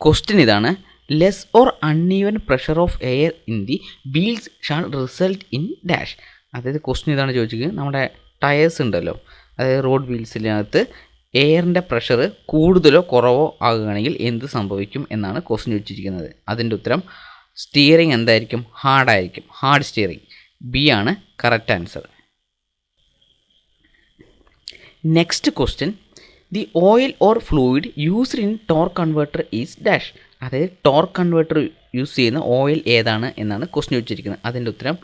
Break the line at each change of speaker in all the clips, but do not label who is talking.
Question ഇതാണ്, less or uneven pressure of air in the wheels shall result in dash. അതായത് question ഇതാണ് ചോദിച്ചിരിക്കുന്നത്, നമ്മുടെ ടയേഴ്സ് ഉണ്ടല്ലോ, അതായത് റോഡ് വീൽസിനകത്ത് എയറിൻ്റെ പ്രഷർ കൂടുതലോ കുറവോ ആകുകയാണെങ്കിൽ എന്ത് സംഭവിക്കും എന്നാണ് ക്വസ്റ്റ്യൻ ചോദിച്ചിരിക്കുന്നത്. അതിൻ്റെ ഉത്തരം സ്റ്റിയറിംഗ് എന്തായിരിക്കും? ഹാർഡായിരിക്കും, ഹാർഡ് സ്റ്റിയറിംഗ്. ബി ആണ് correct answer. Next question, the oil or fluid used in torque converter is dash. അതായത് ടോർക്ക് കൺവേർട്ടർ യൂസ് ചെയ്യുന്ന ഓയിൽ ഏതാണ് എന്നാണ് ക്വസ്റ്റ്യൻ ചോദിച്ചിരിക്കുന്നത്. അതിൻ്റെ ഉത്തരം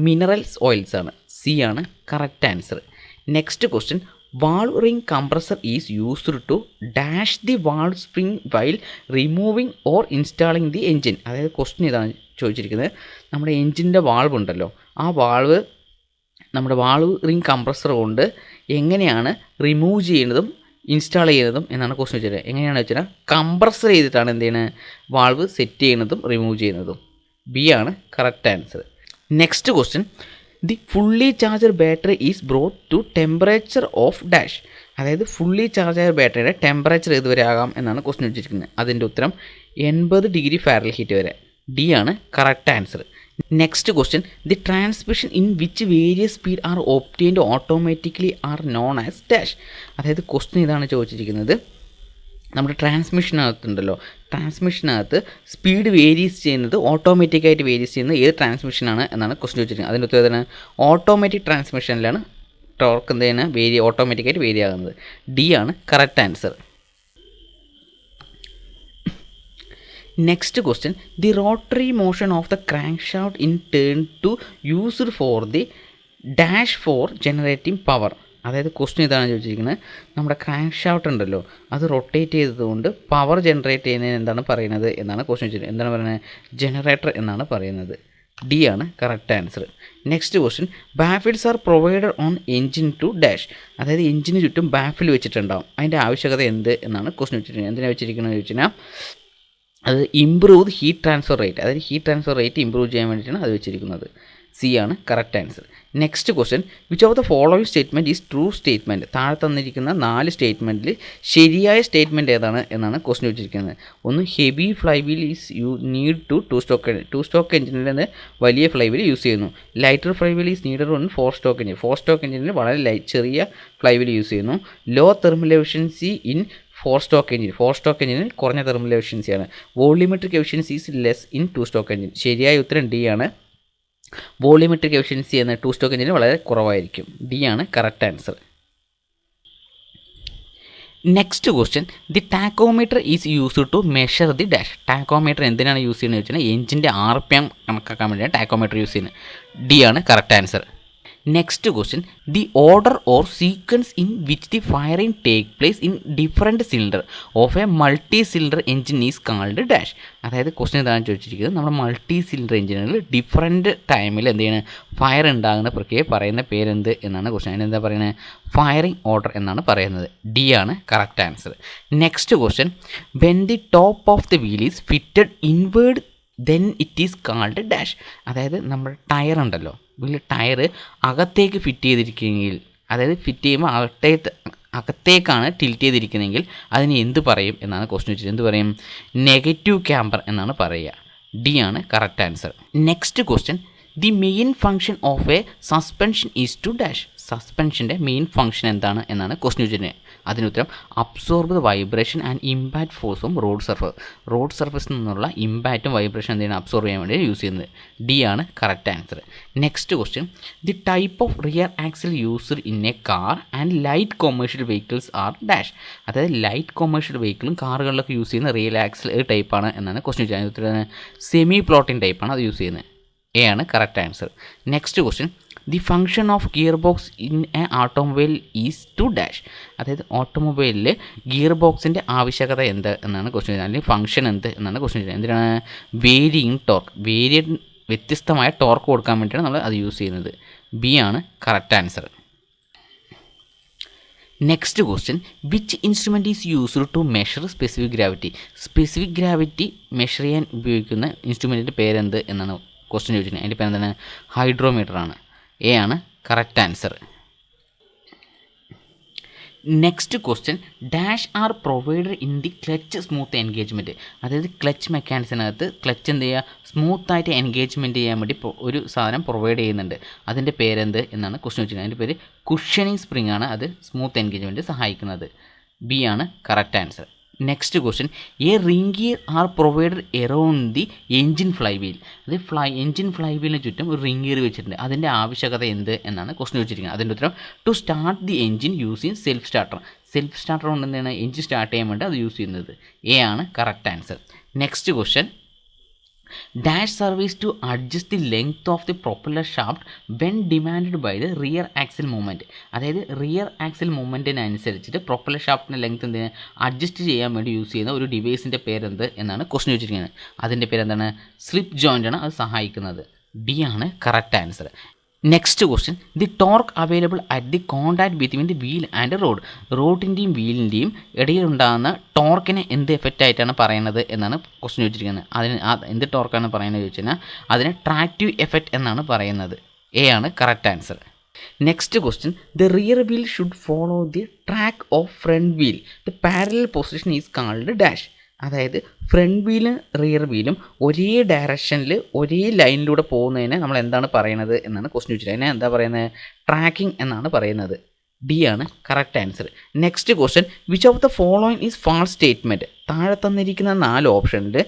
മിനറൽസ് ഓയിൽസ് ആണ്. സി ആണ് correct answer. Next question, valve ring compressor is used to dash the valve spring while removing or installing the engine. അതായത് ക്വസ്റ്റ്യൻ ഇതാണ് ചോദിച്ചിരിക്കുന്നത്, നമ്മുടെ എൻജിൻ്റെ വാൾവ് ഉണ്ടല്ലോ, ആ വാൾവ് നമ്മുടെ വാൾവ് റിംഗ് കംപ്രസർ കൊണ്ട് എങ്ങനെയാണ് റിമൂവ് ചെയ്യുന്നതും ഇൻസ്റ്റാൾ ചെയ്യുന്നതും എന്നാണ് ക്വസ്റ്റ്യൻ വെച്ചത്. എങ്ങനെയാണെന്ന് വെച്ചാൽ കംപ്രസർ ചെയ്തിട്ടാണ് എന്ത് ചെയ്യുന്നത്, വാൾവ് സെറ്റ് ചെയ്യുന്നതും റിമൂവ് ചെയ്യുന്നതും. ബി ആണ് correct answer. Next question, the fully charger battery is brought to temperature of dash. അതായത് ഫുള്ളി ചാർജർ ബാറ്ററിയുടെ ടെമ്പറേച്ചർ ഏതുവരെ ആകാം എന്നാണ് ക്വസ്റ്റ്യൻ വെച്ചിരിക്കുന്നത്. അതിൻ്റെ ഉത്തരം 80 ഡിഗ്രി ഫാരൻഹീറ്റ് വരെ. ഡി ആണ് correct answer. Next question, the transmission in which various speed are obtained automatically are known as dash. അതായത് ക്വസ്റ്റ്യൻ ഇതാണ് ചോദിച്ചിരിക്കുന്നത്, നമ്മുടെ ട്രാൻസ്മിഷനകത്തുണ്ടല്ലോ, ട്രാൻസ്മിഷനകത്ത് സ്പീഡ് വേരീസ് ചെയ്യുന്നത് ഓട്ടോമാറ്റിക്കായിട്ട് വേരീസ് ചെയ്യുന്നത് ഏത് ട്രാൻസ്മിഷനാണ് എന്നാണ് ക്വസ്റ്റ്യൻ ചോദിച്ചിരിക്കുന്നത്. അതിൻ്റെ ഉത്തരം ഏതാണ്? ഓട്ടോമാറ്റിക് ട്രാൻസ്മിഷനിലാണ് ടോർക്ക് എന്ത് ചെയ്യുന്നത്, ഓട്ടോമാറ്റിക്കായിട്ട് വേരി ആകുന്നത്. ഡി ആണ് correct answer. Next question, the rotary motion of the crank shaft in turn to used for the dash for generating power. അതായത് ക്വസ്റ്റ്യൻ ഇതാണ് ചോദിച്ചിരിക്കുന്നത്, നമ്മുടെ ക്രാങ്ക് ഷാഫ്റ്റ് ഉണ്ടല്ലോ, അത് റൊട്ടേറ്റ് ചെയ്തതുകൊണ്ട് പവർ ജനറേറ്റ് ചെയ്യുന്നതിന് എന്താണ് പറയുന്നത് എന്നാണ് ക്വസ്റ്റ്യൻ ചോദിച്ചിരിക്കുന്നത്. എന്താണ് പറയുന്നത്? ജനറേറ്റർ എന്നാണ് പറയുന്നത്. ഡി ആണ് correct answer. Next question, baffles are provided on engine to dash. അതായത് എൻജിന് ചുറ്റും ബാഫിൽ വെച്ചിട്ടുണ്ടാവും, അതിൻ്റെ ആവശ്യകത എന്ത് എന്നാണ് ക്വസ്റ്റ്യൻ വെച്ചിരിക്കുന്നത്. എന്തിനാണ് വെച്ചിരിക്കുന്നത് ചോദിച്ചു കഴിഞ്ഞാൽ അത് ഇമ്പ്രൂവ് ഹീറ്റ് ട്രാൻസ്ഫർ റേറ്റ്, അതായത് ഹീറ്റ് ട്രാൻസ്ഫർ റേറ്റ് ഇമ്പ്രൂവ് ചെയ്യാൻ വേണ്ടിയിട്ടാണ് അത് വെച്ചിരിക്കുന്നത്. സി ആണ് correct answer. Next question, which of the following statement is true statement. താഴെ തന്നിരിക്കുന്ന 4 സ്റ്റേറ്റ്മെൻറ്റിൽ ശരിയായ സ്റ്റേറ്റ്മെൻറ്റ് ഏതാണ് എന്നാണ് ക്വസ്റ്റ്യൻ വെച്ചിരിക്കുന്നത്. ഒന്ന്, heavy flywheel is need two stroke എഞ്ചിനിൽ നിന്ന് വലിയ ഫ്ലൈ വീൽ യൂസ് ചെയ്യുന്നു. Lighter flywheel is needed on 4 stroke എഞ്ചിനിൽ വളരെ ചെറിയ ഫ്ലൈ വീൽ യൂസ് ചെയ്യുന്നു. Low thermal efficiency in 4 stroke എഞ്ചിനിൽ കുറഞ്ഞ തെർമൽ എഫിഷ്യൻസിയാണ്. Volumetric efficiency is less in 2 stroke engine. ശരിയായ ഉത്തരം ഡി ആണ്. വോളിയോമെട്രിക് എഫിഷ്യൻസി എന്ന 2 സ്റ്റോക്ക് എഞ്ചിന് വളരെ കുറവായിരിക്കും. ഡി ആണ് correct answer. Next question, the tachometer is used to measure the dash. Tachometer എന്തിനാണ് യൂസ് ചെയ്യുന്നത് വെച്ചാൽ എഞ്ചിൻ്റെ RPM കണക്കാക്കാൻ വേണ്ടിയാണ് ടാക്കോമീറ്റർ യൂസ് ചെയ്യുന്നത്. ഡി ആണ് correct answer. Next question, the order or sequence in which the firing take place in different cylinder of a multi cylinder engine is called dash. അതായത് question ഇതാണ് ചോദിച്ചിരിക്കുന്നത്, നമ്മുടെ മൾട്ടി സിലിണ്ടർ എഞ്ചിനുകളിൽ ഡിഫറെൻറ്റ് ടൈമിൽ എന്ത് ചെയ്യണം, fire ഉണ്ടാകുന്ന പ്രക്രിയ പറയുന്ന പേരെന്ത് എന്നാണ് ക്വസ്റ്റ്യൻ. അതിനെന്താ പറയുന്നത്? ഫയറിംഗ് ഓർഡർ എന്നാണ് പറയുന്നത്. ഡി ആണ് correct answer. Next question, when the top of the wheel is fitted inward then it is called dash. അതായത് നമ്മുടെ ടയർ ഉണ്ടല്ലോ, വലിയ ടയർ അകത്തേക്ക് ഫിറ്റ് ചെയ്തിരിക്കുന്നെങ്കിൽ, അതായത് ഫിറ്റ് ചെയ്യുമ്പോൾ അകത്തേക്കാണ് ടിൽറ്റ് ചെയ്തിരിക്കുന്നതെങ്കിൽ അതിന് എന്ത് പറയും എന്നാണ് ക്വസ്റ്റ്യൻ വെച്ചത്. എന്ത് പറയും? നെഗറ്റീവ് ക്യാമ്പർ എന്നാണ് പറയുക. ഡി ആണ് correct answer. Next question, the main function of a suspension is to dash. സസ്പെൻഷൻ്റെ മെയിൻ ഫംഗ്ഷൻ എന്താണ് എന്നാണ് ക്വസ്റ്റ്യൻ ചോദിച്ചിരുന്നത്. അതിനുത്തരം absorb the vibration and impact force from road സർഫസിൽ നിന്നുള്ള ഇമ്പാക്റ്റും വൈബ്രേഷൻ എന്താണ് അബ്സോർബ് ചെയ്യാൻ വേണ്ടി യൂസ് ചെയ്യുന്നത്. ഡി ആണ് correct answer. Next question, the type of rear axle used in a car and light commercial vehicles are dash. അതായത് light commercial വെഹിക്കിളും കാറുകളിലൊക്കെ യൂസ് ചെയ്യുന്ന റിയർ ആക്സിൽ ഏത് ടൈപ്പാണ് എന്നാണ് ക്വസ്റ്റ്യൻ ചോദിച്ചത്. അതിനുത്തരം സെമി പ്ലോട്ടിംഗ് ടൈപ്പാണ് അത് യൂസ് ചെയ്യുന്നത്. എ ആണ് correct answer. Next question, the function of gear box in a automobile is to dash. അതായത് ഓട്ടോമൊബൈലിൽ ഗിയർ ബോക്സിൻ്റെ ആവശ്യകത എന്ത് എന്നാണ് ക്വസ്റ്റ്യൻ ചെയ്യുന്നത്, അല്ലെങ്കിൽ ഫംഗ്ഷൻ എന്ത് എന്നാണ് ക്വസ്റ്റ്യൻ ചെയ്യുന്നത്. എന്തിനാണ്? വേരിയിങ് ടോർക്ക്, വ്യത്യസ്തമായ ടോർക്ക് കൊടുക്കാൻ വേണ്ടിയിട്ടാണ് നമ്മൾ അത് യൂസ് ചെയ്യുന്നത്. ബി ആണ് correct answer. Next question, which instrument is used to measure specific gravity measure ചെയ്യാൻ ഉപയോഗിക്കുന്ന ഇൻസ്ട്രുമെൻറ്റിൻ്റെ പേരെന്ത് എന്നാണ് ക്വസ്റ്റ്യൻ ചോദിച്ചിട്ടുണ്ട്. അതിൻ്റെ പേരെന്താണ്? ഹൈഡ്രോമീറ്റർ ആണ്. എ ആണ് correct answer. Next question dash are provided in the clutch smooth engagement. അതായത് ക്ലച്ച് മെക്കാനിക്സിനകത്ത് ക്ലച്ച് എന്ത് ചെയ്യുക, സ്മൂത്തായിട്ട് എൻഗേജ്മെൻറ്റ് ചെയ്യാൻ വേണ്ടി ഒരു സാധനം പ്രൊവൈഡ് ചെയ്യുന്നുണ്ട്. അതിൻ്റെ പേരെന്ത് എന്നാണ് ക്വസ്റ്റ്യൻ വെച്ചിരിക്കുന്നത്. അതിൻ്റെ പേര് കുഷനിങ് സ്പ്രിംഗ് ആണ്. അത് സ്മൂത്ത് എൻഗേജ്മെൻറ്റ് സഹായിക്കുന്നത്. ബി ആണ് correct answer. Next question A ring gear are provided around the engine fly wheel. അത് എൻജിൻ ഫ്ലൈ വീലിന് ചുറ്റും ഒരു റിംഗ് ഗിയർ വെച്ചിട്ടുണ്ട്. അതിൻ്റെ ആവശ്യകത എന്ത് എന്നാണ് ക്വസ്റ്റ്യൻ വെച്ചിരിക്കുന്നത്. അതിൻ്റെ ഉത്തരം to start the engine using self starter. Self starter കൊണ്ട് എന്താണ് എൻജിൻ സ്റ്റാർട്ട് ചെയ്യാൻ വേണ്ടി അത് യൂസ് ചെയ്യുന്നത്. എ ആണ് correct answer. Next question dash service to adjust the length of the propeller shaft when demand by the rear axle movement. അതായത് rear axle മൂവ്മെൻറ്റിനനുസരിച്ചിട്ട് propeller ഷാഫ്റ്റിൻ്റെ ലെങ്ത് എന്തിന് അഡ്ജസ്റ്റ് ചെയ്യാൻ വേണ്ടി യൂസ് ചെയ്യുന്ന ഒരു ഡിവൈസിൻ്റെ പേരെന്ത് എന്നാണ് ക്വസ്റ്റ്യൻ വെച്ചിരിക്കുന്നത്. അതിൻ്റെ പേരെന്താണ് സ്ലിപ്പ് ജോയിൻ്റ് ആണ് അത് സഹായിക്കുന്നത്. ഡി ആണ് correct answer. Next question the torque available at the contact between the wheel and road. റോഡിൻ്റെയും വീലിൻ്റെയും ഇടയിലുണ്ടാകുന്ന ടോർക്കിനെ എന്ത് എഫക്റ്റ് ആയിട്ടാണ് പറയുന്നത് എന്നാണ് ക്വസ്റ്റ്യൻ ചോദിച്ചിരിക്കുന്നത്. അതിന് എന്ത് ടോർക്കാണ് പറയുന്നത് ചോദിച്ചു കഴിഞ്ഞാൽ അതിന് ട്രാക്റ്റീവ് എഫക്റ്റ് എന്നാണ് പറയുന്നത്. എ ആണ് correct answer. Next question the rear wheel should follow the track of front wheel. The parallel position is called dash. അതായത് ഫ്രണ്ട് വീലും റിയർ വീലും ഒരേ ഡയറക്ഷനിൽ ഒരേ ലൈനിലൂടെ പോകുന്നതിന് നമ്മൾ എന്താണ് പറയുന്നത് എന്നാണ് ക്വസ്റ്റ്യൻ ചോദിച്ചത്. അതിനെ എന്താ പറയുന്നത്, ട്രാക്കിംഗ് എന്നാണ് പറയുന്നത്. ഡി ആണ് correct answer. Next question which of the following is false statement. താഴെ തന്നിരിക്കുന്ന 4 ഓപ്ഷനിൽ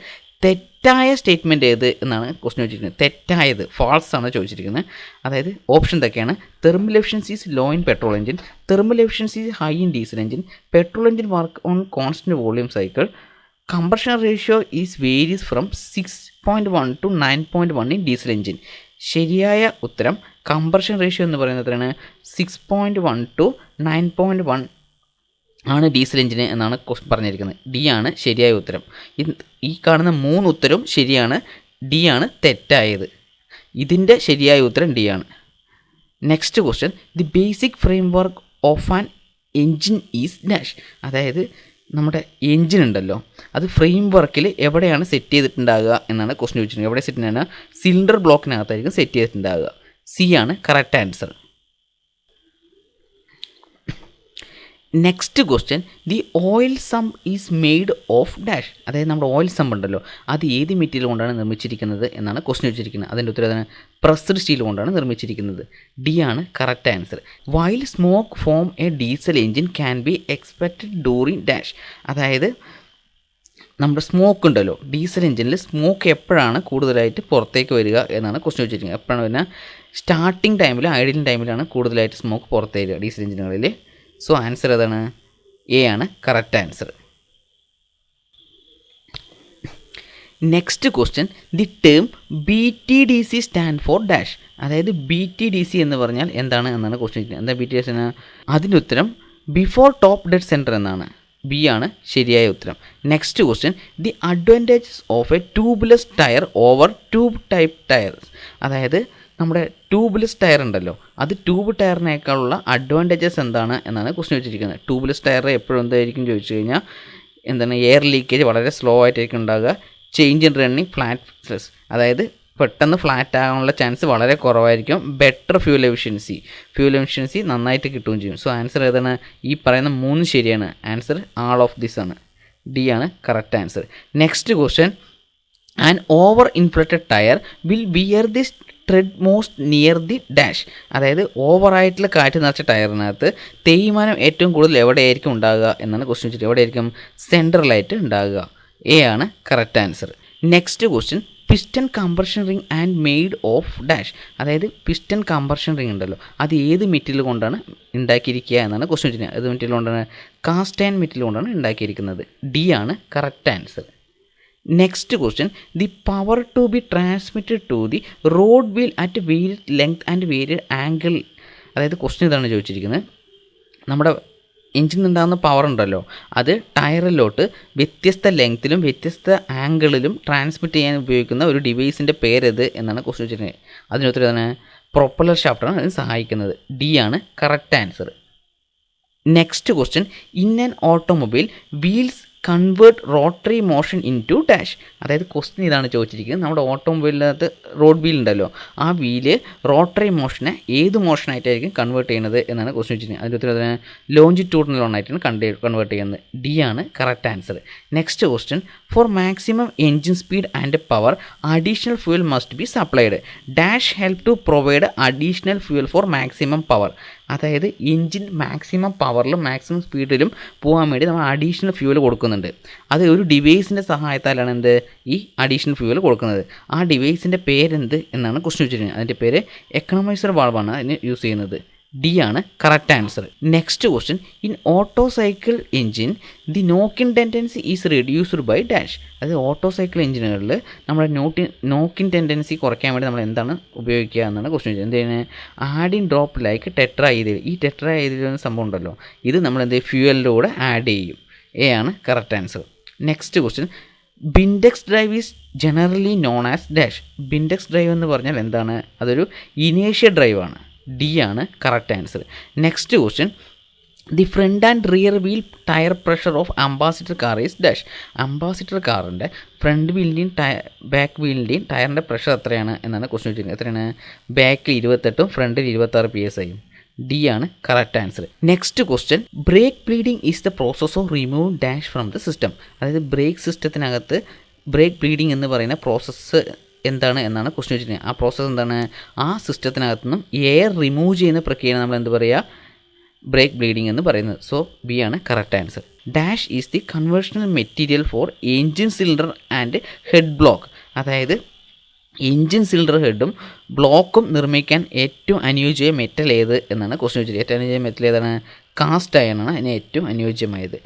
തെറ്റായ സ്റ്റേറ്റ്മെൻറ്റ് ഏത് എന്നാണ് ക്വസ്റ്റ്യൻ ചോദിച്ചിരിക്കുന്നത്. തെറ്റായത് ഫാൾസ് ആണ് ചോദിച്ചിരിക്കുന്നത്. അതായത് ഓപ്ഷൻ ഇതൊക്കെയാണ്: thermal efficiency is low in petrol engine, thermal efficiency is high in diesel engine, petrol engine work on constant volume cycle, compression ratio is varies from 6.1 to 9.1 in diesel engine. ശരിയായ ഉത്തരം compression ratio എന്ന് പറയുന്നത് എത്രയാണ്, 6.1 to 9.1 ആണ് diesel എഞ്ചിന് എന്നാണ് പറഞ്ഞിരിക്കുന്നത്. D ആണ് ശരിയായ ഉത്തരം. ഈ കാണുന്ന 3 ഉത്തരവും ശരിയാണ്. ഡി ആണ് തെറ്റായത്. ഇതിൻ്റെ ശരിയായ ഉത്തരം ഡി ആണ്. Next question the basic frame work of an engine is dash. അതായത് നമ്മുടെ എൻജിൻ ഉണ്ടല്ലോ, അത് ഫ്രെയിം വർക്കിൽ എവിടെയാണ് സെറ്റ് ചെയ്തിട്ടുണ്ടാകുക എന്നാണ് ക്വസ്റ്റ്യൻ ചോദിച്ചിട്ടുള്ളത്. എവിടെ സെറ്റ് ചെയ്യുന്നത്, സിലിണ്ടർ ബ്ലോക്കിനകത്തായിരിക്കും സെറ്റ് ചെയ്തിട്ടുണ്ടാകുക. സി ആണ് correct answer. Next question the oil sump is made of dash. അതായത് നമ്മുടെ ഓയിൽ സമ്പ് ഉണ്ടല്ലോ, അത് ഏത് മെറ്റീരിയൽ കൊണ്ടാണ് നിർമ്മിച്ചിരിക്കുന്നത് എന്നാണ് ക്വസ്റ്റ്യൻ വെച്ചിരിക്കുന്നത്. അതിൻ്റെ ഉത്തരം പ്രസ്ഡ് സ്റ്റീൽ കൊണ്ടാണ് നിർമ്മിച്ചിരിക്കുന്നത്. ഡി ആണ് correct answer. While smoke from A diesel engine can be expected during dash. അതായത് നമ്മുടെ സ്മോക്ക് ഉണ്ടല്ലോ, ഡീസൽ എഞ്ചിനിൽ സ്മോക്ക് എപ്പോഴാണ് കൂടുതലായിട്ട് പുറത്തേക്ക് വരിക എന്നാണ് ക്വസ്റ്റ്യൻ വെച്ചിരിക്കുന്നത്. എപ്പോഴാണ് വരുന്നത്, സ്റ്റാർട്ടിങ് ടൈമിൽ, ഐഡിയൽ ടൈമിലാണ് കൂടുതലായിട്ട് സ്മോക്ക് പുറത്ത് വരിക ഡീസൽ എഞ്ചിനുകളിൽ. സോ ആൻസർ ഏതാണ്, എ ആണ് correct answer. Next question the term BTDC stand for dash. അതായത് BTDC എന്ന് പറഞ്ഞാൽ എന്താണ് എന്നാണ് ക്വസ്റ്റ്യൻ. എന്താ BTDC? അതിൻ്റെ ഉത്തരം ബിഫോർ ടോപ്പ് ഡെഡ് സെൻറ്റർ എന്നാണ്. ബി ആണ് ശരിയായ ഉത്തരം. Next question the advantages of a tubeless tyre over tube type tyres. അതായത് നമ്മുടെ ട്യൂബ്ലെസ് ടയർ ഉണ്ടല്ലോ, അത് ട്യൂബ് ടയറിനേക്കാളുള്ള അഡ്വാൻറ്റേജസ് എന്താണ് എന്നാണ് ക്വസ്റ്റ്യൻ വെച്ചിരിക്കുന്നത്. ട്യൂബ്ലെസ് ടയർ എപ്പോഴും എന്തായിരിക്കും ചോദിച്ചു കഴിഞ്ഞാൽ എന്താണ്, എയർ ലീക്കേജ് വളരെ സ്ലോ ആയിട്ടായിരിക്കും ഉണ്ടാകുക. ചേഞ്ച് ഇൻ റണ്ണിങ് ഫ്ലാറ്റ്, അതായത് പെട്ടെന്ന് ഫ്ലാറ്റ് ആകാനുള്ള ചാൻസ് വളരെ കുറവായിരിക്കും. ബെറ്റർ ഫ്യൂൽ എഫിഷ്യൻസി നന്നായിട്ട് കിട്ടുകയും ചെയ്യും. സോ ആൻസർ ഏതാണ്, ഈ പറയുന്ന 3 ശരിയാണ്. ആൻസർ ആൾ ഓഫ് ദിസ് ആണ്. ഡി ആണ് correct answer. Next question an over inflated tyre will bear the tread most near the dash. അതായത് ഓവറായിട്ടുള്ള കാറ്റ് നിറച്ച ടയറിനകത്ത് തേയ്മാനം ഏറ്റവും കൂടുതൽ എവിടെയായിരിക്കും ഉണ്ടാകുക എന്നാണ് ക്വസ്റ്റ്യൻ വെച്ചിട്ട്. എവിടെയായിരിക്കും, സെൻട്രലായിട്ട് ഉണ്ടാകുക. എ ആണ് correct answer. Next question piston compression ring and made of dash. അതായത് പിസ്റ്റൺ കംപ്രഷൻ റിംഗ് ഉണ്ടല്ലോ, അത് ഏത് മെറ്റീരിയൽ കൊണ്ടാണ് ഉണ്ടാക്കിയിരിക്കുക എന്നാണ് ക്വസ്റ്റ്യൻ വെച്ചിട്ട്. ഏത് മെറ്റീരിയൽ കൊണ്ടാണ്, കാസ്റ്റ് ആൻഡ് മെറ്റീരിയൽ കൊണ്ടാണ് ഉണ്ടാക്കിയിരിക്കുന്നത്. ഡി ആണ് correct answer. Next question the power to be transmitted to the road wheel at varied length and varied angle. അതായത് ക്വസ്റ്റ്യൻ ഇതാണ് ചോദിച്ചിരിക്കുന്നത്, നമ്മുടെ എഞ്ചിൻ ഉണ്ടാകുന്ന പവർ ഉണ്ടല്ലോ, അത് ടയറിലോട്ട് വ്യത്യസ്ത ലെങ്ത്തിലും വ്യത്യസ്ത ആംഗിളിലും ട്രാൻസ്മിറ്റ് ചെയ്യാൻ ഉപയോഗിക്കുന്ന ഒരു ഡിവൈസിൻ്റെ പേരേത് എന്നാണ് ക്വസ്റ്റ്യൻ വെച്ചിരിക്കുന്നത്. അതിനുത്തരം ഏതാണ്, പ്രൊപ്പല്ലർ ഷാഫ്റ്റാണ് അതിന് സഹായിക്കുന്നത്. ഡി ആണ് correct answer. Next question in an automobile wheels convert rotary motion into dash. അതായത് ക്വസ്റ്റ്യൻ ഇതാണ് ചോദിച്ചിരിക്കുന്നത്, നമ്മുടെ ഓട്ടോമൊബൈലിനകത്ത് റോഡ് വീൽ ഉണ്ടല്ലോ, ആ വീല് റോട്ടറി മോഷനെ ഏത് മോഷനായിട്ടായിരിക്കും കൺവേർട്ട് ചെയ്യുന്നത് എന്നാണ് ക്വസ്റ്റ്യൻ വെച്ചിരിക്കുന്നത്. അതിൻ്റെ ഉത്തരം ലോഞ്ചിറ്റ്യൂഡിനൽ ഓണായിട്ടാണ് കൺവേർട്ട് ചെയ്യുന്നത്. ഡി ആണ് correct answer. Next question, for maximum engine speed and power additional fuel must be supplied. Dash help to provide additional fuel for maximum power. അതായത് എൻജിൻ മാക്സിമം പവറിലും മാക്സിമം സ്പീഡിലും പോകാൻ വേണ്ടി നമ്മൾ അഡീഷണൽ ഫ്യൂൽ കൊടുക്കുന്നുണ്ട്. അത് ഒരു ഡിവൈസിൻ്റെ സഹായത്താലാണ് ഈ അഡീഷണൽ ഫ്യൂൽ കൊടുക്കുന്നത്. ആ ഡിവൈസിൻ്റെ പേരെന്ത് എന്നാണ് ക്വസ്റ്റ്യൻ വെച്ചിരിക്കുന്നത്. അതിൻ്റെ പേര് എക്കണോമൈസർ വാൾവാണ് അതിന് യൂസ് ചെയ്യുന്നത്. ഡി ആണ് correct answer. Next question, in auto cycle engine the knocking tendency is reduced by dash. അതായത് ഓട്ടോ സൈക്കിൾ എഞ്ചിനുകളിൽ നമ്മുടെ നോക്കിൻ ടെൻഡൻസി കുറയ്ക്കാൻ വേണ്ടി നമ്മൾ എന്താണ് ഉപയോഗിക്കുക എന്നാണ് ക്വസ്റ്റ്യൻ. എന്താണ് ആഡിങ് ഡ്രോപ്പ് ലൈക്ക് ടെട്രാ ഈ ടെട്രാ എന്ന സംഭവം ഉണ്ടല്ലോ, ഇത് നമ്മൾ ഫ്യൂവലിൻ്റെ കൂടെ ആഡ് ചെയ്യും. എ ആണ് correct answer. Next question, Bendix drive is generally known as dash. Bendix drive എന്ന് പറഞ്ഞാൽ എന്താണ്? അതൊരു ഇനേഷ്യ ഡ്രൈവാണ്. ഡി ആണ് correct answer. Next question, the front and rear wheel tyre pressure of Ambassador car is dash. Ambassador കാറിൻ്റെ front വീലിൻ്റെയും back വീലിൻ്റെയും ടയറിൻ്റെ പ്രഷർ എത്രയാണ് എന്നാണ് ക്വസ്റ്റ്യൻ വെച്ചിരിക്കുന്നത്. എത്രയാണ്? ബാക്കിൽ 28ഉം ഫ്രണ്ടിൽ 26 PSI. ഡി ആണ് correct answer. Next question, brake bleeding is the process of remove dash from the system. അതായത് ബ്രേക്ക് സിസ്റ്റത്തിനകത്ത് ബ്രേക്ക് ബ്ലീഡിംഗ് എന്ന് പറയുന്ന പ്രോസസ്സ് എന്താണ് എന്നാണ് ക്വസ്റ്റ്യൻ വെച്ചിരിക്കുന്നത്. ആ പ്രോസസ്സ് എന്താണ്? ആ സിസ്റ്റത്തിനകത്തു നിന്നും എയർ റിമൂവ് ചെയ്യുന്ന പ്രക്രിയയാണ് നമ്മൾ എന്ത് പറയുക? ബ്രേക്ക് ബ്ലീഡിംഗ് എന്ന് പറയുന്നത്. സോ ബി ആണ് correct answer. Dash is the conventional material for engine cylinder and head block. അതായത് എൻജിൻ സിലിണ്ടർ ഹെഡും ബ്ലോക്കും നിർമ്മിക്കാൻ ഏറ്റവും അനുയോജ്യമായ മെറ്റൽ ഏത് എന്നാണ് ക്വസ്റ്റ്യൻ വെച്ചിരിക്കുന്നത്. ഏറ്റവും അനുയോജ്യ മെറ്റൽ ഏതാണ്? കാസ്റ്റ് അയൺ ആണ് അതിന് ഏറ്റവും അനുയോജ്യമായത്.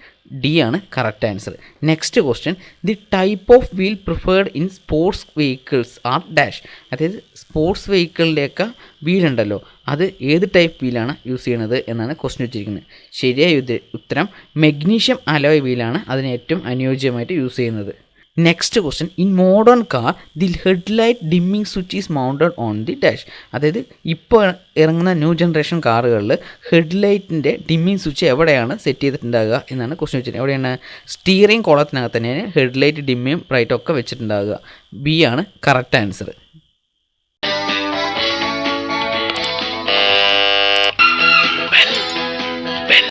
ഡി ആണ് correct answer. Next question, the type of wheel preferred in sports vehicles are dash. അതായത് സ്പോർട്സ് വെഹിക്കിളിൻ്റെയൊക്കെ വീലുണ്ടല്ലോ, അത് ഏത് ടൈപ്പ് വീലാണ് യൂസ് ചെയ്യുന്നത് എന്നാണ് ക്വസ്റ്റ്യൻ വെച്ചിരിക്കുന്നത്. ശരിയായ ഉത്തരം മെഗ്നീഷ്യം അലോയ് വീലാണ് അതിന് ഏറ്റവും അനുയോജ്യമായിട്ട് യൂസ് ചെയ്യുന്നത്. Next question, in modern car the headlight dimming switch is mounted on the dash. അതായത് ഇപ്പോൾ ഇറങ്ങുന്ന ന്യൂ ജനറേഷൻ കാറുകളിൽ ഹെഡ്ലൈറ്റിൻ്റെ ഡിമ്മിങ് സ്വിച്ച് എവിടെയാണ് സെറ്റ് ചെയ്തിട്ടുണ്ടാകുക എന്നാണ് ക്വസ്റ്റ്യൻ വെച്ചിരിക്കുന്നത്. എവിടെയാണ്? സ്റ്റിയറിംഗ് കോളത്തിനകത്ത് തന്നെയാണ് ഹെഡ്ലൈറ്റ് ഡിമ്മിയും ബ്രൈറ്റും ഒക്കെ വെച്ചിട്ടുണ്ടാകുക. ബി ആണ് കറക്റ്റ് ആൻസർ.